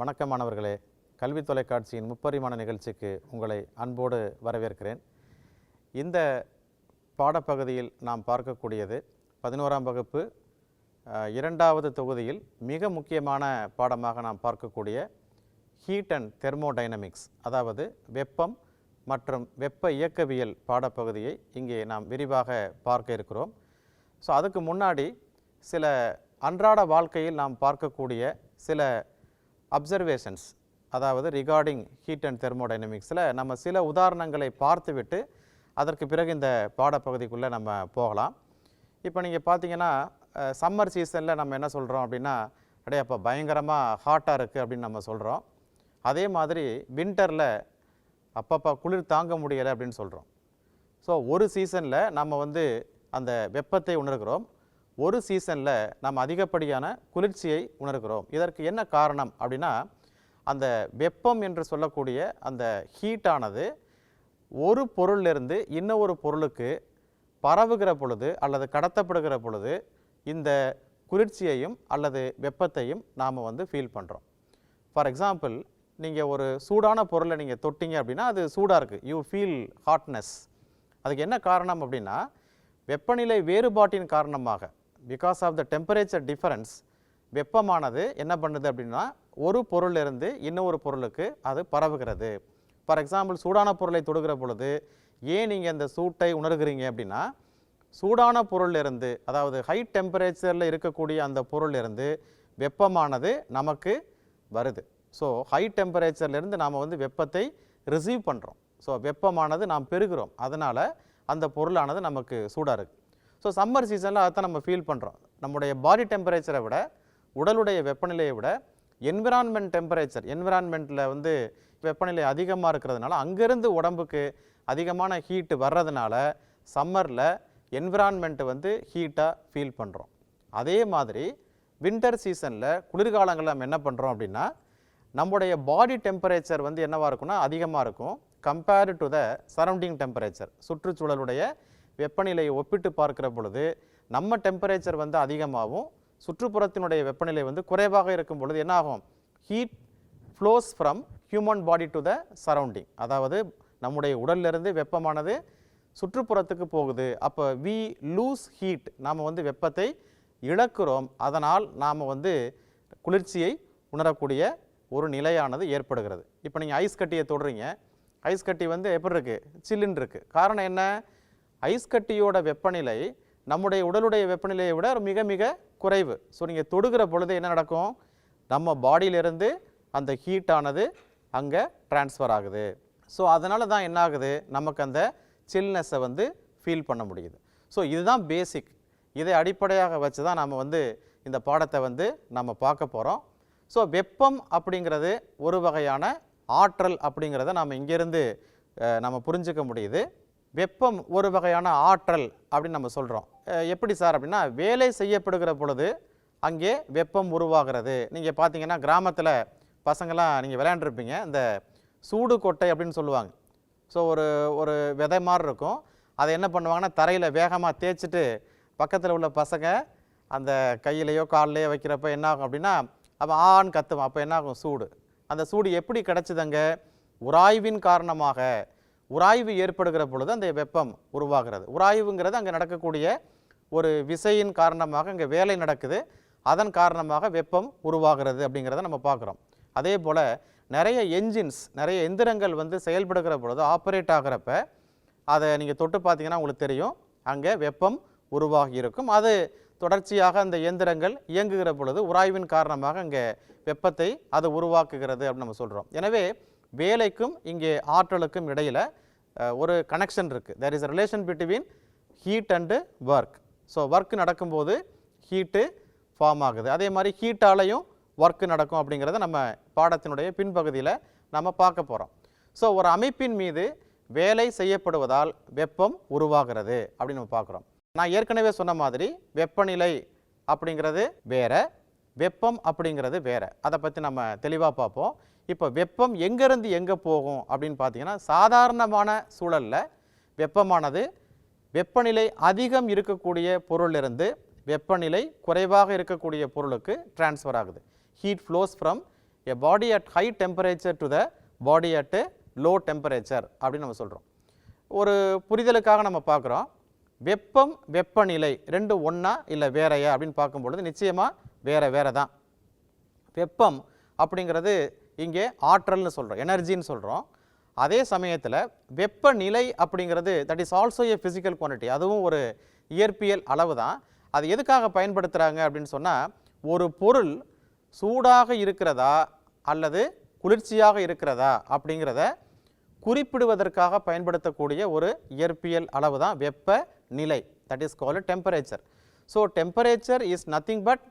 வணக்கம் மாணவர்களே. கல்வி தொலைக்காட்சியின் முப்பரிமாண நிகழ்ச்சிக்கு உங்களை அன்போடு வரவேற்கிறேன். இந்த பாடப்பகுதியில் நாம் பார்க்கக்கூடியது 11ஆம் வகுப்பு 2வது தொகுதியில் மிக முக்கியமான பாடமாக நாம் பார்க்கக்கூடிய ஹீட் அண்ட் தெர்மோடைனமிக்ஸ், அதாவது வெப்பம் மற்றும் வெப்ப இயக்கவியல் பாடப்பகுதியை இங்கே நாம் விரிவாக பார்க்க இருக்கிறோம். ஸோ அதுக்கு முன்னாடி சில அன்றாட வாழ்க்கையில் நாம் பார்க்கக்கூடிய சில அப்சர்வேஷன்ஸ், அதாவது ரிகார்டிங் ஹீட் அண்ட் தெர்மோடைனமிக்ஸில் நம்ம சில உதாரணங்களை பார்த்துவிட்டு அதற்கு பிறகு இந்த பாடப்பகுதிக்குள்ளே நம்ம போகலாம். இப்போ நீங்கள் பார்த்தீங்கன்னா சம்மர் சீசனில் நம்ம என்ன சொல்கிறோம் அப்படின்னா, அப்படியே அப்போ பயங்கரமாக ஹாட்டாக இருக்குது அப்படின்னு நம்ம சொல்கிறோம். அதே மாதிரி வின்டரில் அப்பப்போ குளிர் தாங்க முடியலை அப்படின்னு சொல்கிறோம். ஸோ ஒரு சீசனில் நம்ம அந்த வெப்பத்தை உணர்கிறோம், ஒரு சீசனில் நம்ம அதிகப்படியான குளிர்ச்சியை உணர்கிறோம். இதற்கு என்ன காரணம் அப்படின்னா, அந்த வெப்பம் என்று சொல்லக்கூடிய அந்த ஹீட்டானது ஒரு பொருளிலிருந்து இன்னொரு பொருளுக்கு பரவுகிற பொழுது அல்லது கடத்தப்படுகிற பொழுது இந்த குளிர்ச்சியையும் அல்லது வெப்பத்தையும் நாம் ஃபீல் பண்ணுறோம். ஃபார் எக்ஸாம்பிள், நீங்கள் ஒரு சூடான பொருளை நீங்கள் தொட்டிங்க அப்படின்னா அது சூடாக இருக்குது, யூ ஃபீல் ஹாட்னஸ். அதுக்கு என்ன காரணம் அப்படின்னா, வெப்பநிலை வேறுபாட்டின் காரணமாக, because of the temperature difference, வெப்பமானது என்ன பண்ணுது அப்படின்னா ஒரு பொருளிலிருந்து இன்னொரு பொருளுக்கு அது பரவுகிறது. ஃபார் எக்ஸாம்பிள், சூடான பொருளை தொடுகிற பொழுது ஏன் நீங்கள் அந்த சூட்டை உணர்கிறீங்க அப்படின்னா, சூடான பொருளிலிருந்து, அதாவது ஹை டெம்பரேச்சரில் இருக்கக்கூடிய அந்த பொருளிலிருந்து வெப்பமானது நமக்கு வருது. ஸோ ஹை டெம்பரேச்சர்லேருந்து நாம் வெப்பத்தை ரிசீவ் பண்ணுறோம். ஸோ வெப்பமானது நாம் பெறுகிறோம், அதனால் அந்த பொருளானது நமக்கு சூடாக இருக்குது. ஸோ சம்மர் சீசனில் அதைத்தான் நம்ம ஃபீல் பண்ணுறோம். நம்முடைய பாடி டெம்பரேச்சரை விட, உடலுடைய வெப்பநிலையை விட என்விரான்மெண்ட் டெம்பரேச்சர், என்விரான்மெண்ட்டில் வெப்பநிலை அதிகமாக இருக்கிறதுனால அங்கேருந்து உடம்புக்கு அதிகமான ஹீட்டு வர்றதுனால சம்மரில் என்விரான்மெண்ட்டு ஹீட்டாக ஃபீல் பண்ணுறோம். அதே மாதிரி வின்டர் சீசனில், குளிர்காலங்களில் நம்ம என்ன பண்ணுறோம் அப்படின்னா, நம்முடைய பாடி டெம்பரேச்சர் என்னவாக இருக்குன்னா அதிகமாக இருக்கும் compared to the surrounding temperature. சுற்றுச்சூழலுடைய வெப்பநிலையை ஒப்பிட்டு பார்க்கிற பொழுது நம்ம டெம்பரேச்சர் அதிகமாகவும் சுற்றுப்புறத்தினுடைய வெப்பநிலை குறைவாக இருக்கும் பொழுது என்ன ஆகும், heat flows from human body to the surrounding, அதாவது நம்முடைய உடலிலிருந்து வெப்பமானது சுற்றுப்புறத்துக்கு போகுது. அப்போ வி லூஸ் ஹீட், நாம் வெப்பத்தை இழக்கிறோம். அதனால் நாம் குளிர்ச்சியை உணரக்கூடிய ஒரு நிலையானது ஏற்படுகிறது. இப்போ நீங்கள் ஐஸ் கட்டியை தொடுறீங்க, ஐஸ் கட்டி எப்படி இருக்குது, சில்லுன்னு இருக்குது. காரணம் என்ன, ஐஸ் கட்டியோட வெப்பநிலை நம்முடைய உடலுடைய வெப்பநிலையை விட மிக மிக குறைவு. ஸோ நீங்கள் தொடுகிற பொழுது என்ன நடக்கும், நம்ம பாடியிலிருந்து அந்த ஹீட்டானது அங்கே டிரான்ஸ்ஃபர் ஆகுது. ஸோ அதனால தான் என்ன ஆகுது, நமக்கு அந்த சில்னஸை ஃபீல் பண்ண முடியுது. ஸோ இதுதான் பேசிக். இதை அடிப்படையாக வச்சு தான் நாம் இந்த பாடத்தை நம்ம பார்க்க போகிறோம். ஸோ வெப்பம் அப்படிங்கிறது ஒரு வகையான ஆற்றல் அப்படிங்கிறத நாம் இங்கேருந்து நம்ம புரிஞ்சுக்க முடியுது. வெப்பம் ஒரு வகையான ஆற்றல் அப்படின்னு நம்ம சொல்கிறோம். எப்படி சார் அப்படின்னா, வேலை செய்யப்படுகிற பொழுது அங்கே வெப்பம் உருவாகிறது. நீங்கள் பார்த்தீங்கன்னா கிராமத்தில் பசங்களாம் நீங்கள் விளையாண்டுருப்பீங்க, இந்த சூடு கொட்டை அப்படின்னு சொல்லுவாங்க. ஸோ ஒரு விதை மாதிரி இருக்கும், அதை என்ன பண்ணுவாங்கன்னா தரையில் வேகமாக தேய்ச்சிட்டு பக்கத்தில் உள்ள பசங்க அந்த கையிலையோ கால்லையோ வைக்கிறப்ப என்ன ஆகும் அப்படின்னா, அப்போ ஆண் கத்துவோம். அப்போ என்ன ஆகும், சூடு. அந்த சூடு எப்படி கிடச்சிதுங்க, உராய்வின் காரணமாக. உராய்வு ஏற்படுகிற பொழுது அந்த வெப்பம் உருவாகிறது. உராய்வுங்கிறது அங்கே நடக்கக்கூடிய ஒரு விசையின் காரணமாக அங்கே வேலை நடக்குது, அதன் காரணமாக வெப்பம் உருவாகிறது அப்படிங்கிறத நம்ம பார்க்குறோம். அதே போல் நிறைய என்ஜின்ஸ், நிறைய எந்திரங்கள் செயல்படுகிற பொழுது, ஆப்ரேட் ஆகிறப்ப அதை நீங்கள் தொட்டு பார்த்தீங்கன்னா உங்களுக்கு தெரியும், அங்கே வெப்பம் உருவாகி இருக்கும். அது தொடர்ச்சியாக அந்த இயந்திரங்கள் இயங்குகிற பொழுது உராய்வின் காரணமாக அங்கே வெப்பத்தை அது உருவாக்குகிறது அப்படின்னு நம்ம சொல்கிறோம். எனவே வேலைக்கும் இங்கே ஆற்றலுக்கும் இடையில் ஒரு கனெக்ஷன் இருக்குது. There is a relation between heat and work. So work நடக்கும்போது ஹீட்டு ஃபார்ம் ஆகுது, அதே மாதிரி ஹீட்டாலையும் ஒர்க்கு நடக்கும் அப்படிங்கிறத நம்ம பாடத்தினுடைய பின்பகுதியில் நம்ம பார்க்க போகிறோம். ஸோ ஒரு அமைப்பின் மீது வேலை செய்யப்படுவதால் வெப்பம் உருவாகிறது அப்படின்னு நம்ம பார்க்குறோம். நான் ஏற்கனவே சொன்ன மாதிரி வெப்பநிலை அப்படிங்கிறது வேற, வெப்பம் அப்படிங்கிறது வேற. அதை பற்றி நம்ம தெளிவாக பார்ப்போம். இப்போ வெப்பம் எங்கேருந்து எங்கே போகும் அப்படின்னு பார்த்தீங்கன்னா, சாதாரணமான சூழலில் வெப்பமானது வெப்பநிலை அதிகம் இருக்கக்கூடிய பொருளிலிருந்து வெப்பநிலை குறைவாக இருக்கக்கூடிய பொருளுக்கு டிரான்ஸ்ஃபர் ஆகுது. Heat flows from a body at high temperature to the body at a low temperature அப்படின்னு நம்ம சொல்கிறோம். ஒரு புரிதலுக்காக நம்ம பார்க்குறோம், வெப்பம் வெப்பநிலை ரெண்டு ஒன்றா இல்லை வேறையா அப்படின்னு பார்க்கும்பொழுது நிச்சயமாக வேற தான். வெப்பம் அப்படிங்கிறது இங்கே ஆற்றல்னு சொல்கிறோம், எனர்ஜின்னு சொல்கிறோம். அதே சமயத்தில் வெப்பநிலை அப்படிங்கிறது that is also A physical quantity, அதுவும் ஒரு இயற்பியல் அளவு தான். அது எதுக்காக பயன்படுத்துகிறாங்க அப்படின்னு சொன்னால், ஒரு பொருள் சூடாக இருக்கிறதா அல்லது குளிர்ச்சியாக இருக்கிறதா அப்படிங்கிறத குறிப்பிடுவதற்காக பயன்படுத்தக்கூடிய ஒரு இயற்பியல் அளவு தான் வெப்பநிலை, that is called temperature. So temperature is nothing but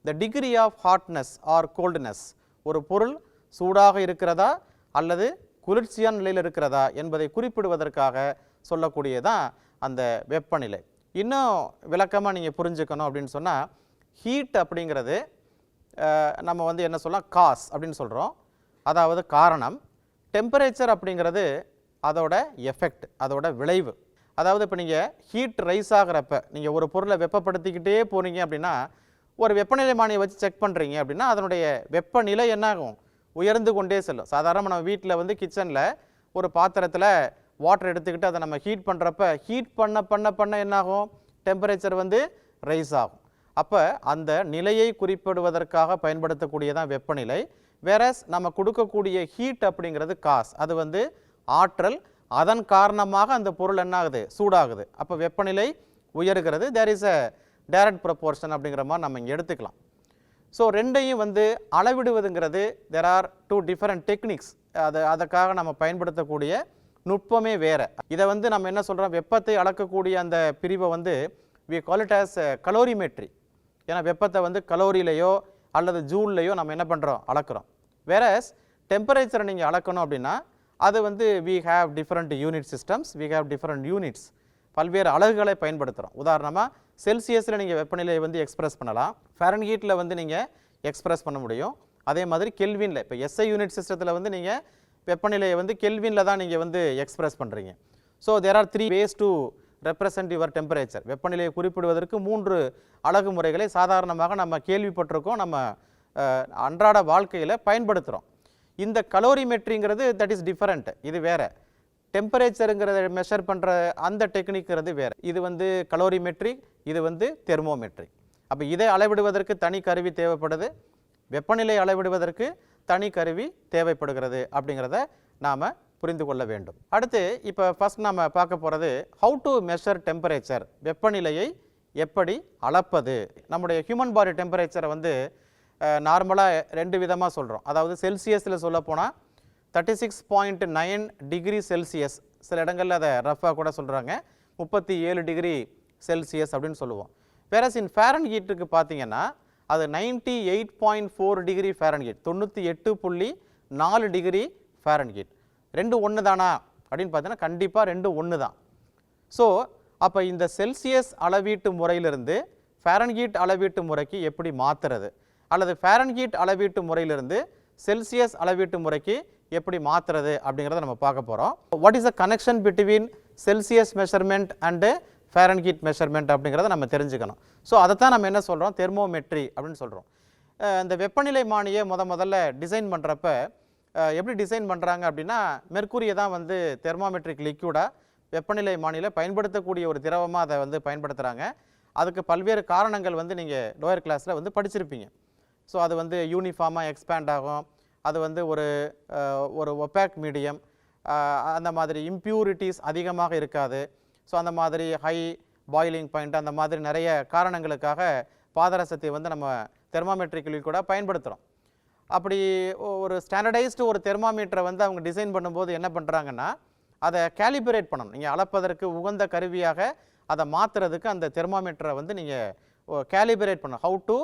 the degree of hotness or coldness. ஒரு பொருள் சூடாக இருக்கிறதா அல்லது குளிர்ச்சியான நிலையில் இருக்கிறதா என்பதை குறிப்பிடுவதற்காக சொல்லக்கூடியதான் அந்த வெப்பநிலை. இன்னும் விளக்கமாக நீங்கள் புரிஞ்சுக்கணும் அப்படின்னு சொன்னால், ஹீட் அப்படிங்கிறது நம்ம வந்து என்ன சொல்லலாம், காஸ் அப்படின்னு சொல்கிறோம், அதாவது காரணம். டெம்பரேச்சர் அப்படிங்கிறது அதோட எஃபெக்ட், அதோட விளைவு. அதாவது இப்போ நீங்கள் ஹீட் ரைஸ் ஆகிறப்ப நீங்கள் ஒரு பொருளை வெப்பப்படுத்திக்கிட்டே போகிறீங்க அப்படின்னா, ஒரு வெப்பநிலைமானியை வச்சு செக் பண்ணுறீங்க அப்படின்னா அதனுடைய வெப்பநிலை என்ன ஆகும், உயர்ந்து கொண்டே செல்லும். சாதாரணமாக நம்ம வீட்டில் வந்து கிச்சனில் ஒரு பாத்திரத்தில் வாட்டர் எடுத்துக்கிட்டு அதை நம்ம ஹீட் பண்ணுறப்ப ஹீட் பண்ண என்னாகும், டெம்பரேச்சர் வந்து ரைஸ் ஆகும். அப்போ அந்த நிலையை குறிப்பிடுவதற்காக பயன்படுத்தக்கூடியதான் வெப்பநிலை. வேறஸ் நம்ம கொடுக்கக்கூடிய ஹீட் அப்படிங்கிறது காஸ், அது வந்து ஆற்றல். அதன் காரணமாக அந்த பொருள் என்ன ஆகுது, சூடாகுது. அப்போ வெப்பநிலை உயர்கிறது. There is a direct proportion அப்படிங்கிற மாதிரி நம்ம இங்கே எடுத்துக்கலாம். ஸோ ரெண்டையும் வந்து அளவிடுவதுங்கிறது there are two different techniques. அதுக்காக நம்ம பயன்படுத்தக்கூடிய நுட்பமே வேறு. இதை வந்து நம்ம என்ன சொல்கிறோம், வெப்பத்தை அளக்கக்கூடிய அந்த பிரிவை வந்து we call it as calorimetry. ஏன்னா வெப்பத்தை வந்து கலோரியிலையோ அல்லது ஜூல்லையோ நம்ம என்ன பண்ணுறோம், அளக்குறோம். வேறஸ் டெம்பரேச்சரை நீங்கள் அளக்கணும் அப்படின்னா அது வந்து we have different unit systems, we have different units, பல்வேறு அலகுகளை பயன்படுத்துகிறோம். உதாரணமாக செல்சியஸில் நீங்கள் வெப்பநிலையை வந்து எக்ஸ்பிரஸ் பண்ணலாம், ஃபாரன்ஹீட்டில் வந்து நீங்கள் எக்ஸ்பிரஸ் பண்ண முடியும். அதே மாதிரி கெல்வினில், இப்போ எஸ்ஐ யூனிட் சிஸ்டத்தில் வந்து நீங்கள் வெப்பநிலையை வந்து கெல்வினில் தான் நீங்கள் வந்து எக்ஸ்பிரஸ் பண்ணுறீங்க. So there are 3 ways to represent your temperature. வெப்பநிலையை குறிப்பிடுவதற்கு 3 அலகு முறைகளை சாதாரணமாக நம்ம கேள்விப்பட்டிருக்கோம், நம்ம அன்றாட வாழ்க்கையில் பயன்படுத்துகிறோம். இந்த கலோரிமெட்ரிங்கிறது தட் இஸ் டிஃபரெண்ட், இது வேறு. டெம்பரேச்சருங்கிறத மெஷர் பண்ணுற அந்த டெக்னிக்கிறது வேறு. இது வந்து கலோரிமெட்ரி, இது வந்து தெர்மோமெட்ரி. அப்போ இதை அளவிடுவதற்கு தனி கருவி தேவைப்படுது, வெப்பநிலை அளவிடுவதற்கு தனி கருவி தேவைப்படுகிறது அப்படிங்கிறத நாம் புரிந்து கொள்ள வேண்டும். அடுத்து இப்போ ஃபஸ்ட் நம்ம பார்க்க போகிறது ஹவு டு மெஷர் டெம்பரேச்சர், வெப்பநிலையை எப்படி அளப்பது. நம்முடைய ஹியூமன் பாடி டெம்பரேச்சரை வந்து நார்மலாக 2 விதமாக சொல்கிறோம். அதாவது செல்சியஸில் சொல்ல போனால் 36.9 டிகிரி செல்சியஸ், சில இடங்களில் அதை ரஃபாக கூட சொல்கிறாங்க 37 டிகிரி செல்சியஸ் அப்படின்னு சொல்லுவோம். வேறஸ் இன் ஃபாரன்ஹீட்டுக்கு பார்த்தீங்கன்னா அது 98.4 டிகிரி ஃபாரன்ஹீட், 98.4 டிகிரி ஃபாரன்ஹீட். 2 ஒன்று தானா அப்படின்னு பார்த்தீங்கன்னா கண்டிப்பாக 2 ஒன்று தான். ஸோ அப்போ இந்த செல்சியஸ் அளவீட்டு முறையிலிருந்து ஃபாரன்ஹீட் அளவீட்டு முறைக்கு எப்படி மாற்றுறது, அல்லது ஃபாரன்ஹீட் அளவீட்டு முறையிலிருந்து செல்சியஸ் அளவீட்டு முறைக்கு எப்படி மாற்றுறது அப்படிங்கிறத நம்ம பார்க்க போகிறோம். What is the connection between Celsius measurement and Fahrenheit measurement அப்படிங்கிறத நம்ம தெரிஞ்சுக்கணும். ஸோ அதை தான் நம்ம என்ன சொல்கிறோம், தெர்மோமெட்ரி அப்படின்னு சொல்கிறோம். இந்த வெப்பநிலை மானியை முதல்ல டிசைன் பண்ணுறப்ப எப்படி டிசைன் பண்ணுறாங்க அப்படின்னா, மெர்க்குரியை தான் வந்து தெர்மோமெட்ரிக் லிக்யூடாக வெப்பநிலை மானியில் பயன்படுத்தக்கூடிய ஒரு திரவமாக அதை வந்து பயன்படுத்துகிறாங்க. அதுக்கு பல்வேறு காரணங்கள் வந்து நீங்கள் லோயர் கிளாஸில் வந்து படிச்சிருப்பீங்க. ஸோ அது வந்து யூனிஃபார்மாக எக்ஸ்பேண்ட் ஆகும், அது வந்து ஒரு ஒபேக் மீடியம், அந்த மாதிரி இம்ப்யூரிட்டிஸ் அதிகமாக இருக்காது. ஸோ அந்த மாதிரி ஹை பாயிலிங் பாயிண்ட், அந்த மாதிரி நிறைய காரணங்களுக்காக பாதரசத்தை வந்து நம்ம தெர்மோமெட்ரிக் லிக்யூடாக பயன்படுத்துகிறோம். அப்படி ஒரு ஸ்டாண்டர்டைஸ்டு ஒரு தெர்மாமீட்டரை வந்து அவங்க டிசைன் பண்ணும்போது என்ன பண்ணுறாங்கன்னா, அதை கேலிபரேட் பண்ணணும். நீங்கள் அளப்பதற்கு உகந்த கருவியாக அதை மாற்றுறதுக்கு அந்த தெர்மாமீட்டரை வந்து நீங்கள் கேலிபரேட் பண்ணணும். How to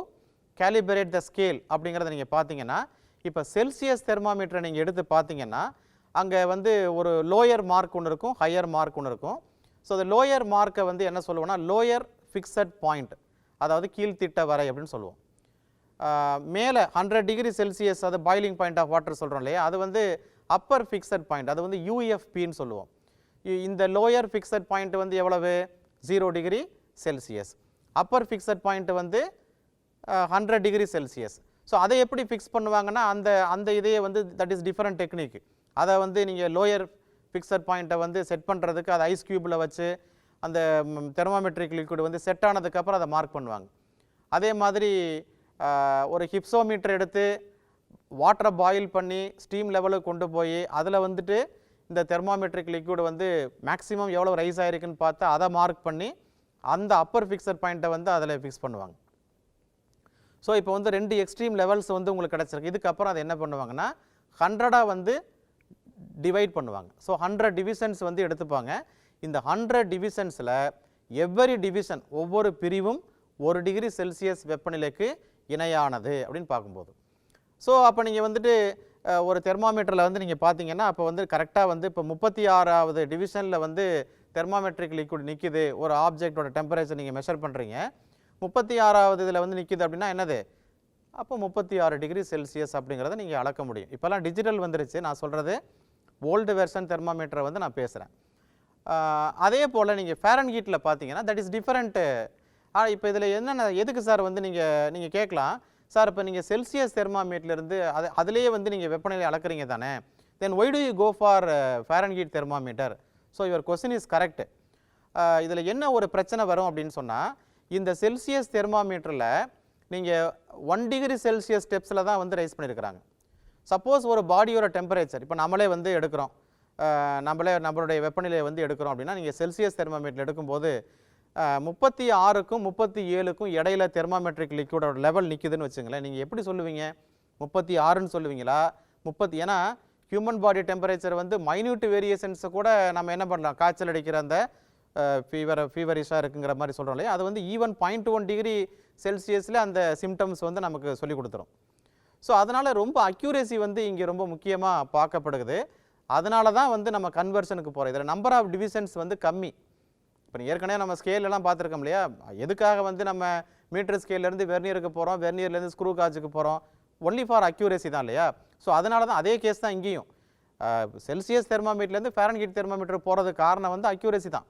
calibrate the scale அப்படிங்கிறத நீங்கள் பார்த்தீங்கன்னா, இப்போ செல்சியஸ் தெர்மாமீட்டரை நீங்கள் எடுத்து பார்த்தீங்கன்னா அங்கே வந்து ஒரு லோயர் மார்க் ஒன்று இருக்கும், ஹையர் மார்க் ஒன்று இருக்கும். ஸோ அந்த லோயர் மார்க்கை வந்து என்ன சொல்லுவோம்னா லோயர் ஃபிக்ஸட் பாயிண்ட், அதாவது கீழ்த்திட்ட வரை அப்படின்னு சொல்லுவோம். மேலே 100 டிகிரி செல்சியஸ், அது பாயிலிங் பாயிண்ட் ஆஃப் வாட்டர் சொல்கிறோம் இல்லையா, அது வந்து அப்பர் ஃபிக்ஸட் பாயிண்ட், அது வந்து யூஎஃப்பின்னு சொல்லுவோம். இந்த லோயர் ஃபிக்ஸட் பாயிண்ட் வந்து எவ்வளவு, 0 degree Celsius. Upper fixed point வந்து 100 டிகிரி செல்சியஸ். ஸோ அதை எப்படி ஃபிக்ஸ் பண்ணுவாங்கன்னா அந்த அந்த இதையே வந்து தட் இஸ் டிஃபரெண்ட் டெக்னிக். அதை வந்து நீங்கள் லோயர் ஃபிக்ஸட் பாயிண்ட்டை வந்து செட் பண்ணுறதுக்கு அதை ஐஸ் க்யூப்பில் வச்சு அந்த தெர்மாமெட்ரிக் லிக்விட் வந்து செட் ஆனதுக்கப்புறம் அதை மார்க் பண்ணுவாங்க. அதே மாதிரி ஒரு ஹிப்சோமீட்டர் எடுத்து வாட்டரை பாயில் பண்ணி ஸ்டீம் லெவலுக்கு கொண்டு போய் அதில் வந்துட்டு இந்த தெர்மாமெட்ரிக் லிக்விட் வந்து மேக்ஸிமம் எவ்வளோ ரைஸ் ஆகிருக்குன்னு பார்த்தா அதை மார்க் பண்ணி அந்த அப்பர் ஃபிக்ஸட் பாயிண்ட்டை வந்து அதில் ஃபிக்ஸ் பண்ணுவாங்க. ஸோ இப்போ வந்து 2 எக்ஸ்ட்ரீம் லெவல்ஸ் வந்து உங்களுக்கு கிடச்சிருக்கு. இதுக்கப்புறம் அதை என்ன பண்ணுவாங்கன்னா 100 வந்து டிவைட் பண்ணுவாங்க. ஸோ 100 டிவிஷன்ஸ் வந்து எடுத்துப்பாங்க. இந்த 100 டிவிஷன்ஸில் எவ்வரி டிவிஷன் ஒவ்வொரு பிரிவும் 1 டிகிரி செல்சியஸ் வெப்பநிலைக்கு இணையானது அப்படின்னு பார்க்கும்போது. ஸோ அப்போ நீங்கள் வந்துட்டு ஒரு தெர்மாமீட்டரில் வந்து நீங்கள் பார்த்தீங்கன்னா அப்போ வந்து கரெக்டாக வந்து இப்போ 36வது டிவிஷனில் வந்து தெர்மாமெட்ரிக் லிக்விட் நிற்கிது. ஒரு ஆப்ஜெக்டோட டெம்பரேச்சர் நீங்கள் மெஷர் பண்ணுறீங்க, 36வது இதில் வந்து நிற்கிது அப்படின்னா என்னது, அப்போ 36 டிகிரி செல்சியஸ் அப்படிங்கிறத நீங்கள் அளக்க முடியும். இப்போலாம் டிஜிட்டல் வந்துருச்சு. நான் சொல்கிறது ஓல்டு வெர்ஷன் தெர்மாமீட்டரை வந்து நான் பேசுகிறேன். அதே போல் நீங்கள் ஃபாரன்ஹீட்டில் பார்த்தீங்கன்னா தட் இஸ் டிஃபரெண்ட்டு. இப்போ இதில் என்னென்ன எதுக்கு சார் வந்து நீங்கள் கேட்கலாம், சார் இப்போ நீங்கள் செல்சியஸ் தெர்மாமீட்டர்லேருந்து அதிலேயே வந்து நீங்கள் வெப்பநிலை அளக்குறீங்க தானே, then why do you go for Fahrenheit thermometer? So your question is correct. இதில் என்ன ஒரு பிரச்சனை வரும் அப்படின்னு சொன்னால், இந்த செல்சியஸ் தெர்மாமீட்டரில் நீங்கள் 1 டிகிரி செல்சியஸ் ஸ்டெப்ஸில் தான் வந்து ரைஸ் பண்ணியிருக்கிறாங்க. சப்போஸ் ஒரு பாடியோட டெம்பரேச்சர் இப்போ நம்மளே வந்து எடுக்கிறோம், நம்மளுடைய வெப்பநிலையை வந்து எடுக்கிறோம் அப்படின்னா நீங்கள் செல்சியஸ் தெர்மாமீட்டர் எடுக்கும்போது 36க்கும் 37க்கும் இடையில தெர்மாமெட்ரிக் லிக்விடோட லெவல் நிற்குதுன்னு வச்சுங்களேன். நீங்கள் எப்படி சொல்லுவீங்க, 36ன்னு சொல்லுவீங்களா 30? ஏன்னா ஹியூமன் பாடி டெம்பரேச்சர் வந்து மைன்யூட் வேரியேஷன்ஸை கூட நம்ம என்ன பண்ணலாம், காய்ச்சல் அடிக்கிற அந்த ஃபீவரிஷாக இருக்குங்கிற மாதிரி சொல்கிறோம் இல்லையா, அது வந்து ஈவன் 0.1 டிகிரி செல்சியஸில் அந்த சிம்டம்ஸ் வந்து நமக்கு சொல்லி கொடுத்துரும். ஸோ அதனால் ரொம்ப அக்யூரேசி வந்து இங்கே ரொம்ப முக்கியமாக பார்க்கப்படுது. அதனால தான் வந்து நம்ம கன்வர்ஷனுக்கு போகிறோம். இதில் நம்பர் ஆஃப் டிவிஷன்ஸ் வந்து கம்மி. இப்போ ஏற்கனவே நம்ம ஸ்கேலெல்லாம் பார்த்துருக்கோம் இல்லையா, எதுக்காக வந்து நம்ம மீட்டர் ஸ்கேல்லேருந்து வெர்னியருக்கு போகிறோம், வெர்னியர்லேருந்து ஸ்க்ரூ காஜுக்கு போகிறோம், ஒன்லி ஃபார் அக்யூரேசி தான் இல்லையா. ஸோ அதனால தான் அதே கேஸ் தான் இங்கேயும் செல்சியஸ் தெர்மாமீட்டர்லேருந்து ஃபாரன்ஹீட் தெர்மாமீட்டர் போகிறதுக்கு காரணம் வந்து அக்யூரேசி தான்.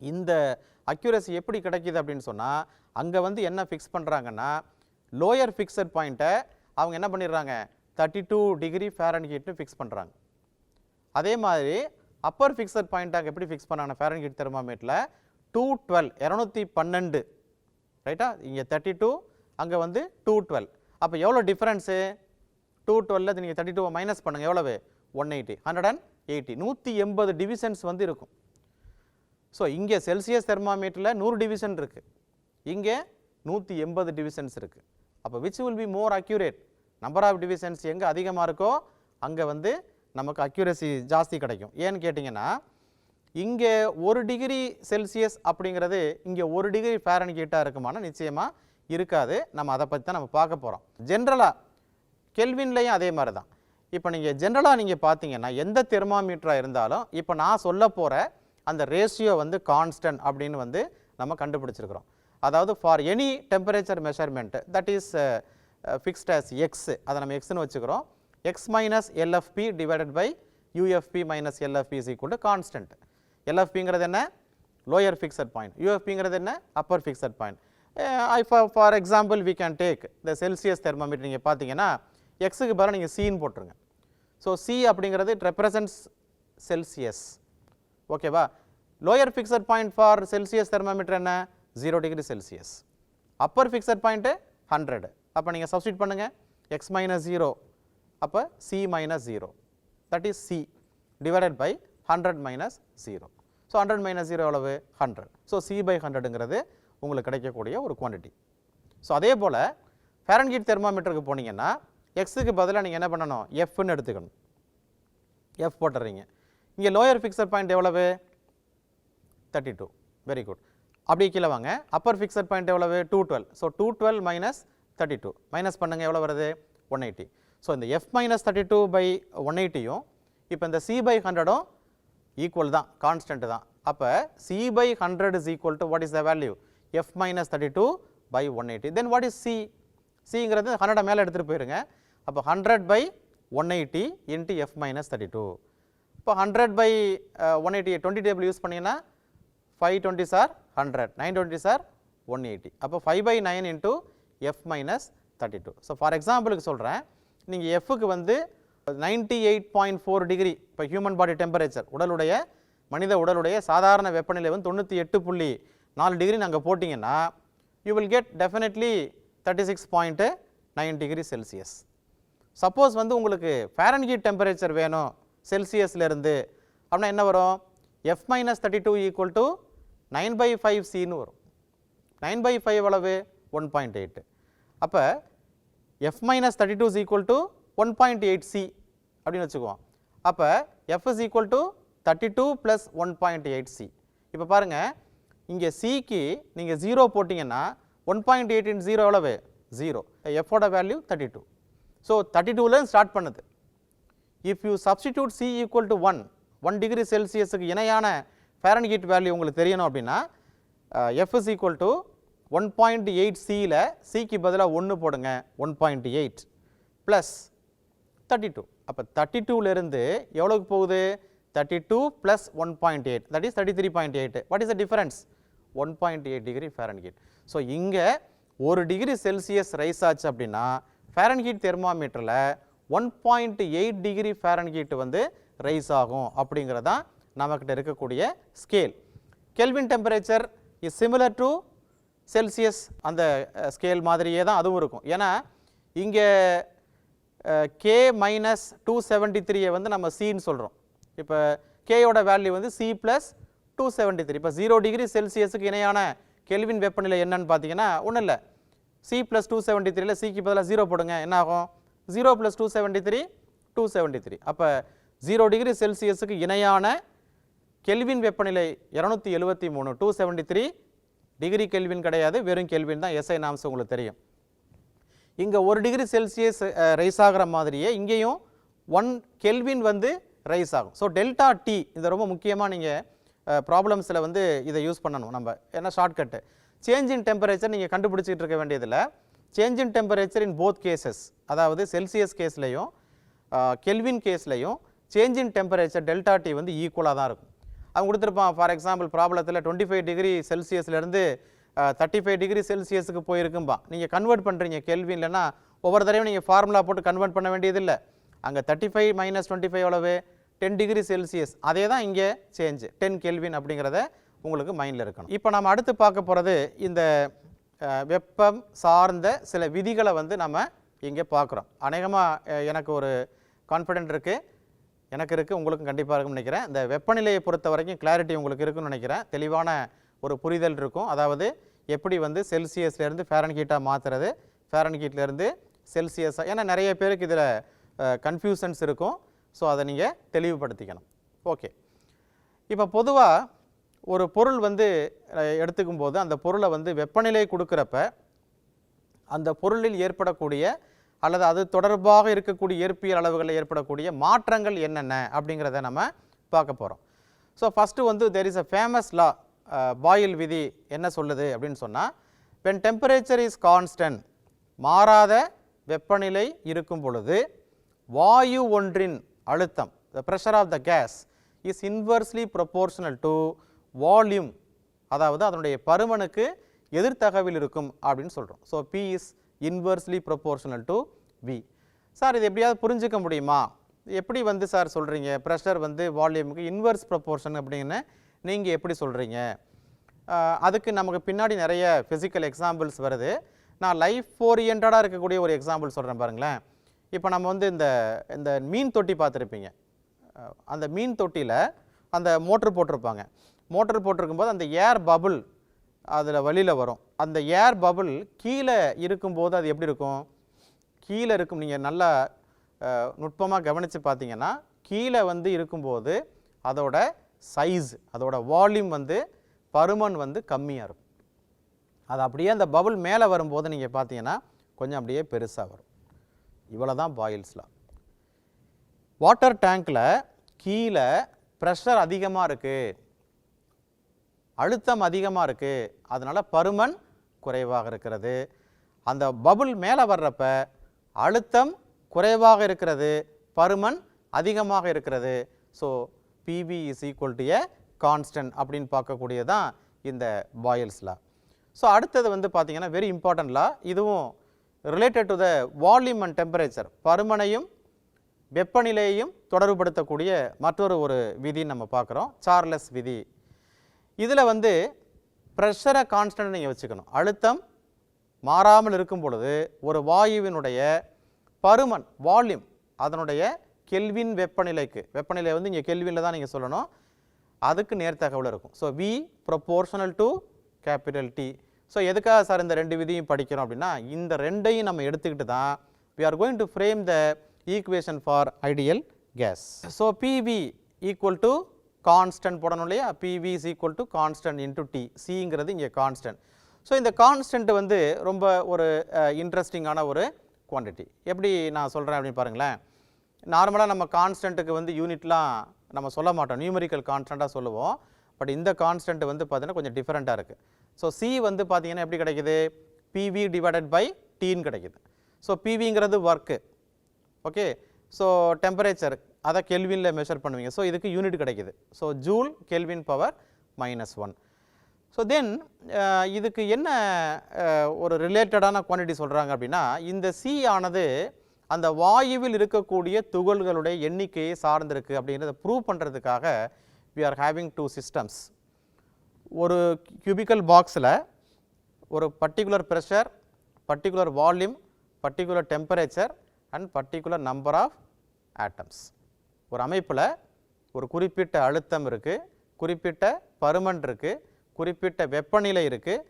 இந்த அக்யூரேசி எப்படி கிடைக்கிது அப்படின்னு சொன்னால், அங்கே வந்து என்ன ஃபிக்ஸ் பண்ணுறாங்கன்னா லோயர் ஃபிக்ஸட் பாயிண்ட்டை அவங்க என்ன பண்ணிடுறாங்க 32 டிகிரி ஃபாரன்ஹீட்னு ஃபிக்ஸ் பண்ணுறாங்க. அதே மாதிரி அப்பர் ஃபிக்ஸட் பாயிண்ட்டாக எப்படி ஃபிக்ஸ் பண்ணாங்க ஃபாரன்ஹீட் தெர்மாமீட்டரில் 212 ரைட்டா, இங்கே 32 அங்கே வந்து 212. அப்போ எவ்வளோ டிஃப்ரென்ஸு, 212 நீங்கள் 32 மைனஸ் பண்ணுங்கள், எவ்வளவு 180, 180 டிவிஷன்ஸ் வந்து இருக்கும். ஸோ இங்கே செல்சியஸ் தெர்மாமீட்டரில் 100 டிவிஷன் இருக்குது, இங்கே 180 டிவிஷன்ஸ் இருக்குது. அப்போ which will be more accurate, number of divisions எங்கே அதிகமாக இருக்கோ அங்கே வந்து நமக்கு அக்யூரசி ஜாஸ்தி கிடைக்கும். ஏன்னு கேட்டிங்கன்னா இங்கே 1 டிகிரி செல்சியஸ் அப்படிங்கிறது இங்கே 1 டிகிரி ஃபாரன்ஹீட்டாக இருக்குமானா நிச்சயமாக இருக்காது. நம்ம அதை பற்றி தான் நம்ம பார்க்க போகிறோம். ஜென்ரலாக கெல்வின்லையும் அதே மாதிரி தான். இப்போ நீங்கள் ஜென்ரலாக நீங்கள் பார்த்தீங்கன்னா எந்த தெர்மாமீட்டராக இருந்தாலும் இப்போ நான் சொல்ல போகிற அந்த ரேஷியோ வந்து கான்ஸ்டன்ட் அப்படின்னு வந்து நம்ம கண்டுபிடிச்சிருக்கிறோம். அதாவது for any temperature measurement that is fixed as X, அதை நம்ம எக்ஸ்னு வச்சுக்கிறோம். X minus LFP divided by UFP minus LFP is equal to constant. எல்எஃப்பிங்கிறது என்ன, லோயர் ஃபிக்ஸட் பாயிண்ட், யூஎஃப்பிங்கிறது என்ன, upper fixed point. For example we can take the Celsius thermometer. நீங்கள் பார்த்தீங்கன்னா எக்ஸுக்கு பதிலாக நீங்கள் சின்னு போட்டுருங்க. ஸோ சி அப்படிங்கிறது இட் ரெப்ரசன்ட்ஸ் செல்சியஸ், ஓகேவா. Lower fixed point for Celsius thermometer என்ன, 0 degree Celsius. Upper fixed point 100. அப்போ நீங்கள் சப்ஸ்டியூட் பண்ணுங்கள், எக்ஸ் மைனஸ் 0 அப்போ C minus 0 that is C divided by 100 minus 0. So 100 minus 0 எவ்வளவு 100. ஸோ சி பை 100ங்கிறது உங்களுக்கு கிடைக்கக்கூடிய ஒரு குவான்டிட்டி. ஸோ அதே போல் ஃபாரன்ஹீட் தெர்மாமீட்டருக்கு போனீங்கன்னா எக்ஸுக்கு பதிலாக நீங்கள் என்ன பண்ணணும், எஃப்னு எடுத்துக்கணும். எஃப் போட்டுறீங்க. இங்கே லோயர் ஃபிக்ஸட் பாயிண்ட் எவ்வளவு 32, வெரி குட். அப்படியே கீழே வாங்க, அப்பர் ஃபிக்ஸட் பாயிண்ட் எவ்வளவு 212. ஸோ 212 மைனஸ் 32 மைனஸ் பண்ணுங்கள், எவ்வளோ வருது 180. ஸோ இந்த எஃப் மைனஸ் 32 பை 180யும் இப்போ இந்த சி பை 100ம் ஈக்குவல் தான், கான்ஸ்டன்ட் தான். அப்போ C by 100 is equal to what is the value, F minus 32 by 180. Then what is C, சிங்கிறது 100 மேலே எடுத்துகிட்டு போயிருங்க. அப்போ 100 பை 180 இன்ட்டு எஃப் மைனஸ் 32. இப்போ 100 பை 180 20 டேபிள் யூஸ் பண்ணிங்கன்னா 520 சார் 100, 920 சார் 180. அப்போ 5/9 into F minus 32. So for எக்ஸாம்பிளுக்கு சொல்கிறேன், நீங்கள் எஃப்க்கு வந்து 98.4 டிகிரி இப்போ ஹியூமன் பாடி டெம்பரேச்சர் மனித உடலுடைய சாதாரண வெப்பநிலை வந்து 98.4 டிகிரி நாங்கள் போட்டிங்கன்னா you will get definitely 36.9 degree Celsius. Suppose வந்து உங்களுக்கு ஃபாரன்ஹீட் டெம்பரேச்சர் வேணும் செல்சியஸ்லேருந்து அப்படின்னா என்ன வரும், F - 32 ஈக்குவல் டு 9/5C வரும். 9/5 அளவு 1.8. அப்போ F - 32 is equal to 1.8C அப்படின்னு வச்சுக்குவோம். அப்போ F is equal to 32 plus 1.8C. இப்போ பாருங்கள், இங்கே Cக்கு நீங்கள் 0 போட்டிங்கன்னா 1.8 into 0 எவ்வளவு 0. Fோட வேல்யூ 32. ஸோ 32ல ஸ்டார்ட் பண்ணுது. If you substitute C equal to 1 degree செல்சியஸுக்கு இணையான ஃபாரன்ஹீட் வேல்யூ உங்களுக்கு தெரியணும் அப்படின்னா F is equal to 1.8Cயில் Cக்கு பதிலாக 1 போடுங்க, 1.8 ப்ளஸ் 32. அப்போ 32லேருந்து எவ்வளோக்கு போகுது, 32 plus 1.8 that is 33.8. What is the difference, 1.8 degree Fahrenheit. So இங்கே 1 டிகிரி செல்சியஸ் ரைஸ் ஆச்சு அப்படின்னா ஃபாரன்ஹீட் தெர்மாமீட்டரில் 1.8 டிகிரி ஃபாரன்ஹீட் வந்து ரைஸ் ஆகும். அப்படிங்கிறது தான் நம்மக்கிட்ட இருக்கக்கூடிய scale. Kelvin temperature is similar to Celsius, அந்த ஸ்கேல் மாதிரியே தான் அதுவும் இருக்கும். ஏன்னா இங்கே K - 273 வந்து நம்ம Cன்னு சொல்கிறோம். இப்போ Kயோட வேல்யூ வந்து C + 273. இப்போ 0 டிகிரி செல்சியஸுக்கு இணையான கெல்வின் வெப்பநிலை என்னன்னு பார்த்தீங்கன்னா ஒன்றும் இல்லை, C + 273ல் Cக்கு பதிலாக 0 போடுங்க, என்ன ஆகும், 0 + 273 273. அப்போ 0 டிகிரி செல்சியஸுக்கு இணையான கெல்வின் வெப்பநிலை 273 273 டிகிரி கெல்வின் கிடையாது, வெறும் கெல்வின் தான். SI நாம்ஸ் உங்களுக்கு தெரியும். இங்கே 1 டிகிரி செல்சியஸ் ரைஸ் ஆகிற மாதிரியே இங்கேயும் 1 கெல்வின் வந்து ரைஸ் ஆகும். ஸோ டெல்டா T இந்த ரொம்ப முக்கியமாக நீங்கள் ப்ராப்ளம்ஸில் வந்து இதை யூஸ் பண்ணணும் நம்ம. ஏன்னா ஷார்ட்கட்டு சேஞ்ச் இன் டெம்பரேச்சர் நீங்கள் கண்டுபிடிச்சிட்டு இருக்க வேண்டியதில்லை. Change in temperature in both cases, அதாவது செல்சியஸ் கேஸ்லையும் கெல்வின் கேஸ்லையும் change in temperature delta T வந்து ஈக்குவலாக தான் இருக்கும். அவங்க கொடுத்துருப்பான். ஃபார் எக்ஸாம்பிள் ப்ராப்ளத்தில் 25 டிகிரி செல்சியஸ்லேருந்து 35 டிகிரி செல்சியஸுக்கு போயிருக்கும்பா. நீங்கள் கன்வெர்ட் பண்ணுறீங்க கெல்வின், இல்லைன்னா ஒவ்வொரு தடவையும் நீங்கள் ஃபார்முலா போட்டு கன்வெர்ட் பண்ண வேண்டியதில்லை. அங்கே 35 - 25 எவ்வளவு 10 டிகிரி செல்சியஸ், அதே தான் இங்கே சேஞ்சு 10 கெல்வின் அப்படிங்கிறத உங்களுக்கு மைண்டில் இருக்கணும். இப்போ நம்ம அடுத்து பார்க்க போகிறது இந்த வெப்பம் சார்ந்த சில விதிகளை வந்து நம்ம இங்கே பார்க்குறோம். அநேகமாக எனக்கு ஒரு கான்ஃபிடென்ட் இருக்குது, எனக்கு இருக்குது, உங்களுக்கும் கண்டிப்பாக இருக்குன்னு நினைக்கிறேன். இந்த வெப்பநிலையை பொறுத்த வரைக்கும் கிளாரிட்டி உங்களுக்கு இருக்குன்னு நினைக்கிறேன், தெளிவான ஒரு புரிதல் இருக்கும். அதாவது எப்படி வந்து செல்சியஸ்லேருந்து ஃபாரன்ஹீட்டாக மாற்றுறது, ஃபாரன்ஹீட்லேருந்து செல்சியஸாக, ஏன்னா நிறைய பேருக்கு இதில் கன்ஃபியூஷன்ஸ் இருக்கும். ஸோ அதை நீங்கள் தெளிவுபடுத்திக்கணும். ஓகே, இப்போ பொதுவாக ஒரு பொருள் வந்து எடுத்துக்கும் போது அந்த பொருளை வந்து வெப்பநிலை கொடுக்குறப்ப அந்த பொருளில் ஏற்படக்கூடிய அல்லது அது தொடர்பாக இருக்கக்கூடிய இயற்பியல் அளவுகளில் ஏற்படக்கூடிய மாற்றங்கள் என்னென்ன அப்படிங்கிறத நம்ம பார்க்க போகிறோம். ஸோ ஃபஸ்ட்டு வந்து there is a famous law, Boyle விதி என்ன சொல்லுது அப்படின்னு சொன்னால், when temperature is constant, மாறாத வெப்பநிலை இருக்கும் பொழுது வாயு ஒன்றின் அழுத்தம், the pressure of the gas is inversely proportional to volume, அதாவது அதனுடைய பருமனுக்கு எதிர்த்தகவில் இருக்கும் அப்படின்னு சொல்கிறோம். So P is inversely proportional to V. Sir இது எப்படியாவது புரிஞ்சிக்க முடியுமா, எப்படி வந்து சார் சொல்கிறீங்க ப்ரெஷர் வந்து வால்யூமுக்கு இன்வெர்ஸ் ப்ரொப்போர்ஷன் அப்படின்னு நீங்கள் எப்படி சொல்கிறீங்க? அதுக்கு நமக்கு பின்னாடி நிறைய ஃபிசிக்கல் எக்ஸாம்பிள்ஸ் வருது. நான் லைஃப் ஓரியன்டாக இருக்கக்கூடிய ஒரு எக்ஸாம்பிள் சொல்கிறேன் பாருங்களேன். இப்போ நம்ம வந்து இந்த மீன் தொட்டி பார்த்துருப்பீங்க. அந்த மீன் தொட்டியில் அந்த மோட்ரு போட்டிருப்பாங்க. மோட்ரு போட்டிருக்கும்போது அந்த ஏர் பபுள் அதில் வெளியில் வரும். அந்த ஏர் பபுள் கீழே இருக்கும்போது அது எப்படி இருக்கும், கீழே இருக்கும். நீங்கள் நல்லா நுட்பமாக கவனித்து பார்த்தீங்கன்னா கீழே வந்து இருக்கும்போது அதோட சைஸ், அதோட வால்யூம் வந்து பருமன் வந்து கம்மியாக இருக்கும். அது அப்படியே அந்த பபுள் மேலே வரும்போது நீங்கள் பார்த்தீங்கன்னா கொஞ்சம் அப்படியே பெருசாக வரும். இவ்வளோ தான் பாயில்ஸ் லா. வாட்டர் டேங்க்கில் கீழே ப்ரெஷர் அதிகமாக இருக்குது, அழுத்தம் அதிகமாக இருக்குது, அதனால் பருமன் குறைவாக இருக்கிறது. அந்த பபுள் மேலே வர்றப்ப அழுத்தம் குறைவாக இருக்கிறது, பருமன் அதிகமாக இருக்கிறது. So PV is equal to a constant அப்படின்னு பார்க்கக்கூடியதான் இந்த பாயில்ஸ் லா. ஸோ அடுத்தது வந்து பார்த்தீங்கன்னா வெரி இம்பார்ட்டன்ட் லா, இதுவும் related to the volume and temperature, பருமனையும் வெப்பநிலையையும் தொடர்புபடுத்தக்கூடிய மற்றொரு விதின்னு நம்ம பார்க்குறோம், சார்லஸ் விதி. இதில் வந்து ப்ரெஷரை கான்ஸ்டன்ட் நீங்கள் வச்சுக்கணும். அழுத்தம் மாறாமல் இருக்கும் பொழுது ஒரு வாயுவினுடைய பருமன் வால்யூம் அதனுடைய கெல்வின் வெப்பநிலை வந்து இங்கே கெல்வினில் தான் நீங்கள் சொல்லணும், அதுக்கு நேர்த்தகவல் இருக்கும். So V proportional to capital T. So எதுக்காக சார் இந்த ரெண்டு விதியும் படிக்கிறோம் அப்படின்னா, இந்த ரெண்டையும் நம்ம எடுத்துக்கிட்டு தான் we are going to frame the equation for ideal gas. So PV equal to constant போடணும் இல்லையா, PV is equal to constant into T, Cங்கிறது இங்கே constant. ஸோ இந்த கான்ஸ்டன்ட் வந்து ரொம்ப ஒரு இன்ட்ரெஸ்டிங்கான ஒரு குவான்டிட்டி. எப்படி நான் சொல்கிறேன் அப்படின்னு பாருங்களேன். நார்மலாக நம்ம கான்ஸ்டன்ட்டுக்கு வந்து யூனிட்லாம் நம்ம சொல்ல மாட்டோம், நியூமெரிக்கல் கான்ஸ்டண்ட்டாக சொல்லுவோம். பட் இந்த கான்ஸ்டன்ட் வந்து பார்த்தீங்கன்னா கொஞ்சம் டிஃப்ரெண்ட்டாக இருக்குது. ஸோ சி வந்து பார்த்தீங்கன்னா எப்படி கிடைக்குது, PV டிவைடட் பை டீன்னு கிடைக்குது. ஸோ PVங்கிறது ஒர்க்கு, ஓகே. ஸோ டெம்பரேச்சர் அதை கெல்வினில் மெஷர் பண்ணுவீங்க. ஸோ இதுக்கு யூனிட் கிடைக்குது. So joule kelvin power -1. So then இதுக்கு என்ன ஒரு ரிலேட்டடான குவான்டிட்டி சொல்கிறாங்க அப்படின்னா, இந்த சி ஆனது அந்த வாயுவில் இருக்கக்கூடிய துகள்களுடைய எண்ணிக்கையை சார்ந்திருக்கு அப்படிங்கிறத ப்ரூவ் பண்ணுறதுக்காக we are having two systems. ஒரு cubical பாக்ஸில் ஒரு particular pressure, particular volume, particular temperature and particular number of atoms. ஒரு அமைப்பில் ஒரு குறிப்பிட்ட அழுத்தம் இருக்குது, குறிப்பிட்ட பருமன் இருக்குது, குறிப்பிட்ட வெப்பநிலை இருக்குது,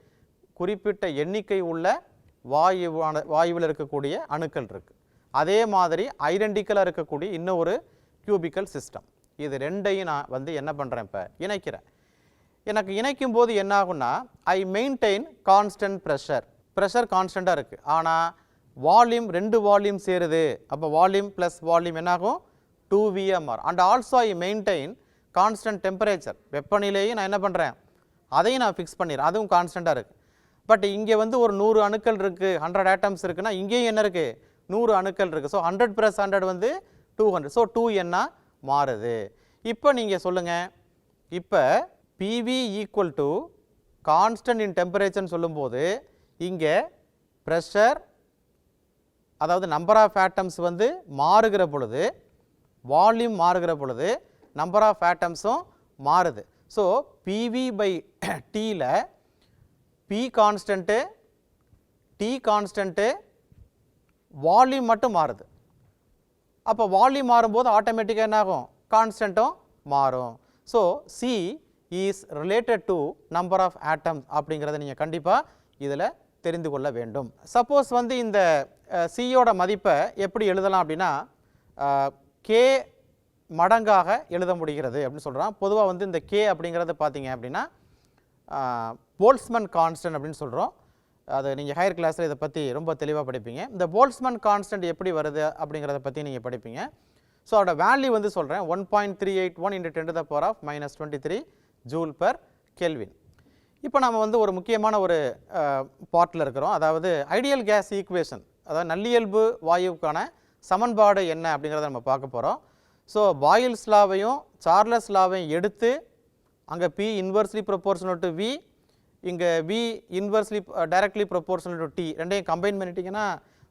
குறிப்பிட்ட எண்ணிக்கை உள்ள வாயுவில் இருக்கக்கூடிய அணுக்கள் இருக்குது. அதே மாதிரி ஐடென்டிக்கலாக இருக்கக்கூடிய இன்னொரு கியூபிக்கல் சிஸ்டம். இது ரெண்டையும் நான் வந்து என்ன பண்ணுறேன், இப்போ இணைக்கிறேன். எனக்கு இணைக்கும் போது என்ன ஆகும்னா, ஐ மெயின்டைன் கான்ஸ்டன்ட் ப்ரெஷர் கான்ஸ்டண்ட்டாக இருக்குது. ஆனால் வால்யூம் ரெண்டு வால்யூம் சேருது, அப்போ வால்யூம் ப்ளஸ் வால்யூம் என்னாகும் 2Vmr. And also I maintain constant temperature, வெப்பநிலையும் நான் என்ன பண்ணுறேன், அதையும் நான் ஃபிக்ஸ் பண்ணிடுறேன், அதுவும் கான்ஸ்டண்ட்டாக இருக்குது. பட் இங்கே வந்து ஒரு 100 அணுக்கள் இருக்குது, 100 ஆட்டம்ஸ் இருக்குன்னா இங்கேயும் என்ன இருக்குது, 100 அணுக்கள் இருக்குது. ஸோ 100 + 100 வந்து 200. ஸோ 2n மாறுது. இப்போ நீங்கள் சொல்லுங்கள், இப்போ PV equal to constant in டெம்பரேச்சர்னு சொல்லும்போது இங்கே ப்ரெஷர் அதாவது நம்பர் ஆஃப் ஆட்டம்ஸ் வந்து மாறுகிற பொழுது, வால்யூம் மாறுகிற பொழுது நம்பர் ஆஃப் ஆட்டம்ஸும் மாறுது. ஸோ PV பை Tயில் P constant, T constant, volume மட்டும் மாறுது. அப்போ வால்யூம் மாறும்போது ஆட்டோமேட்டிக்காக என்ன ஆகும், கான்ஸ்டன்ட்டும் மாறும். So C is related to number of atoms அப்படிங்கிறத நீங்கள் கண்டிப்பாக இதில் தெரிந்து கொள்ள வேண்டும். சப்போஸ் வந்து இந்த சியோட மதிப்பை எப்படி எழுதலாம் அப்படின்னா, கே மடங்காக எழுத முடிகிறது அப்படின்னு சொல்கிறான். பொதுவாக வந்து இந்த கே அப்படிங்கிறது பார்த்தீங்க அப்படின்னா போல்ட்ஸ்மேன் கான்ஸ்டன்ட் அப்படின்னு சொல்கிறோம். அது நீங்கள் ஹையர் கிளாஸில் இதை பற்றி ரொம்ப தெளிவாக படிப்பீங்க. இந்த போல்ட்ஸ்மேன் கான்ஸ்டன்ட் எப்படி வருது அப்படிங்கிறத பற்றி நீங்கள் படிப்பீங்க. ஸோ அதோட வேல்யூ வந்து சொல்கிறேன், 1.381 × 10⁻⁻23 ஜூல் பெர் கெல்வின். இப்போ நம்ம வந்து ஒரு முக்கியமான ஒரு பார்ட்டில் இருக்கிறோம், அதாவது ஐடியல் கேஸ் ஈக்குவேஷன், அதாவது நல்லியல்பு வாயுவுக்கான சமன்பாடு என்ன அப்படிங்கிறத நம்ம பார்க்க போகிறோம். ஸோ பாயில்ஸ் லாவையும் சார்லஸ் லாவையும் எடுத்து அங்கே P inversely proportional to V, இங்கே V inversely directly proportional to T, ரெண்டையும் கம்பைன் பண்ணிட்டீங்கன்னா